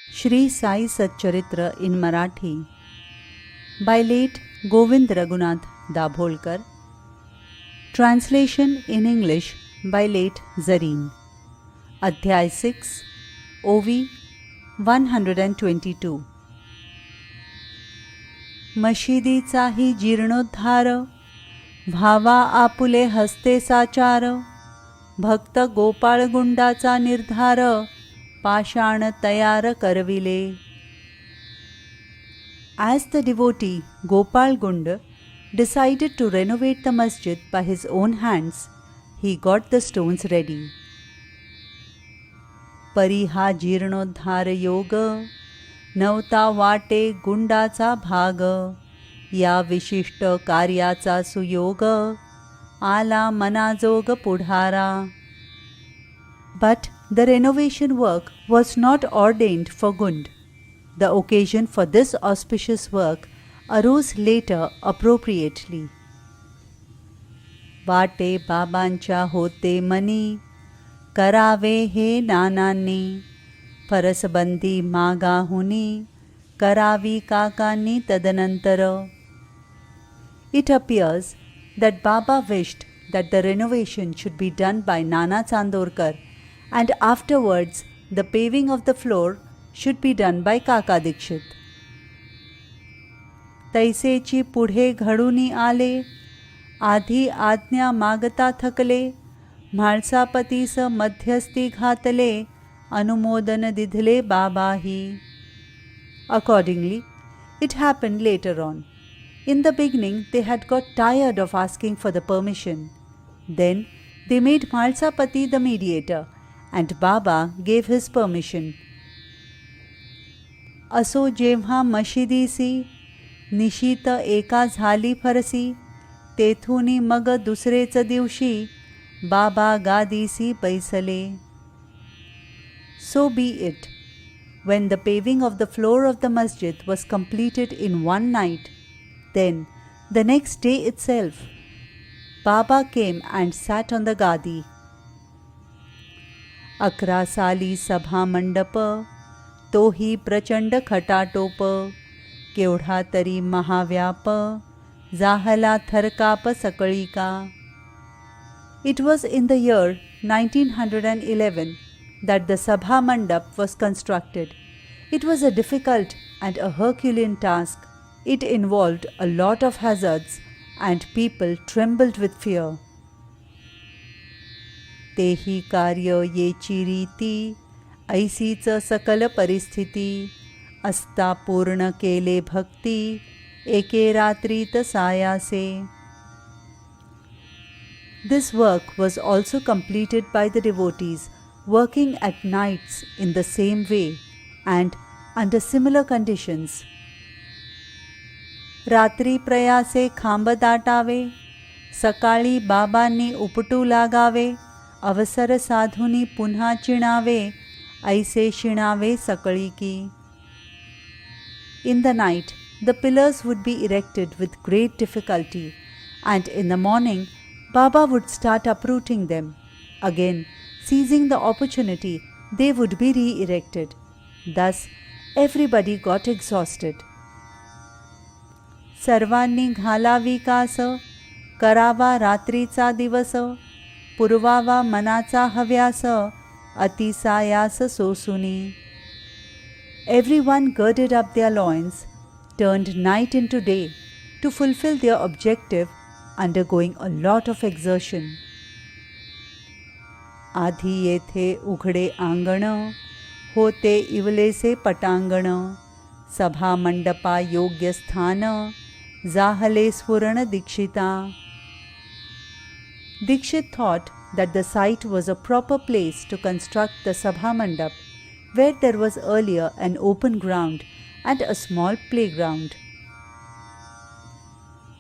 Shri Sai Satcharitra in Marathi by late Govind Raghunath Dabholkar. Translation in English by late Zareen. Adhyay 6, OV 122. मशिदीचाही जीर्णोद्धार, भावा आपुले हस्ते साचार, भक्त गोपाळगुंडाचा निर्धार, पाषाण तयार करविले. As the devotee Gopal Gunda decided to renovate the masjid by his own hands, he got the stones ready. परी हा जीर्णोद्धार योग, नवता वाटे गुंडाचा भाग, या विशिष्ट कार्याचा सुयोग, आला मनाजोग पुढारा. But the renovation work was not ordained for Gund. The occasion for this auspicious work arose later appropriately. वाटे बाबांच्या होते मनी, करावे हे नानांनी, फरसबंदी मागाहुनी, करावी काकांनी तदनंतर. It appears that Baba wished that the renovation should be done by Nana Chandorkar, and afterwards the paving of the floor should be done by Kaka Dikshit. तैसेची पुढे घडूनी आले, आधी आज्ञा मागता थकले, म्हाळसापतीस मध्यस्थी घातले, अनुमोदन दिधले बाबाही. Accordingly, it happened later on. In the beginning, they had got tired of asking for the permission. Then they made Malsapati the mediator, and Baba gave his permission. असो जेव्हा मशिदीसी, निशीत एका झाली फरसी, तेथुनी मग दुसरेच दिवशी, बाबा गादीसी बैसले. So be it. When the paving of the floor of the masjid was completed in one night, then the next day itself, Baba came and sat on the gadi. 11 साली सभा मंडप, तोही प्रचंड खटाटोप, केवढा तरी महाव्याप, जाहला थरकाप सकळीका. It was in the year 1911 that the Sabha Mandap was constructed. It was a difficult and a Herculean task. It involved a lot of hazards, and people trembled with fear. तेही कार्य येची रीती, ऐसीच सकल परिस्थिती, अस्ता पूर्ण केले भक्ती, एके रात्रीत सायासे. This work was also completed by the devotees working at nights in the same way and under similar conditions. रात्री प्रयासे खांब दाटावे, सकाळी बाबांनी उपटू लागावे, अवसर साधुनी पुन्हा चिणावे, ऐसे शिणावे सकळी की. In the night, the pillars would be erected with great difficulty, and in the morning, Baba would start uprooting them. Again, seizing the opportunity, they would be re-erected. Thus, everybody got exhausted. सर्वांनी घालावी कास, करावा रात्रीचा दिवस, पुरवावा मनाचा हव्यास, अतिसायास सोसुनी. Everyone girded up their loins, turned night into day to fulfill their objective, undergoing a lot of exertion. आधी येथे उघडे आंगण, होते इवलेसे पटांगण, सभा मंडपा योग्य स्थान, जाहले स्फुरण दीक्षिता. Dikshit thought that the site was a proper place to construct the Sabha Mandap, where there was earlier an open ground and a small playground.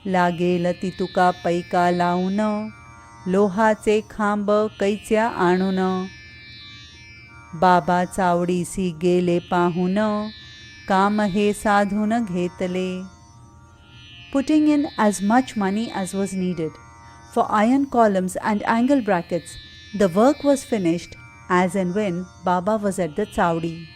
लागेल तितुका पैका लावून, लोहाचे खांब कैच्या आणून, बाबा चावडीसी गेले पाहून, काम हे साधून घेतले. Putting in as much money as was needed for iron columns and angle brackets, the work was finished as and when Baba was at the Chowdi.